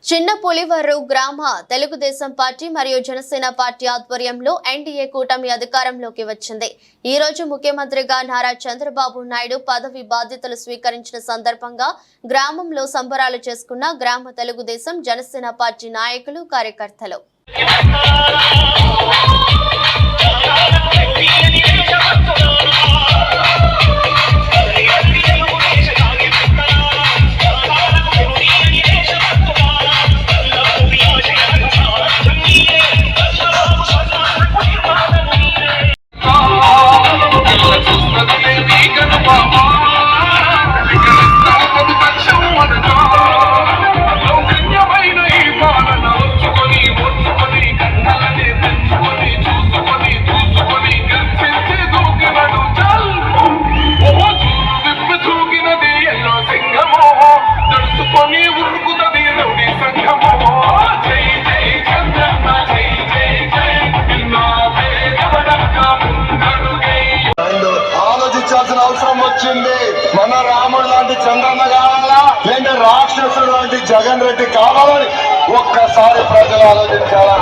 చిన్న పులివర్రు గ్రామ తెలుగుదేశం పార్టీ మరియు జనసేన పార్టీ ఆధ్వర్యంలో ఎన్డీఏ కూటమి అధికారంలోకి వచ్చింది. ఈ రోజు ముఖ్యమంత్రిగా నారా చంద్రబాబు నాయుడు పదవి బాధ్యతలు స్వీకరించిన సందర్భంగా గ్రామంలో సంబరాలు చేసుకున్న గ్రామ తెలుగుదేశం జనసేన పార్టీ నాయకులు కార్యకర్తలు. అవసరం వచ్చింది. మన రాముడు లాంటి చంద్రన్న కావాలా లేదా రాక్షసుడు లాంటి జగన్ రెడ్డి కావాలని ఒక్కసారి ప్రజలు ఆలోచించాలా.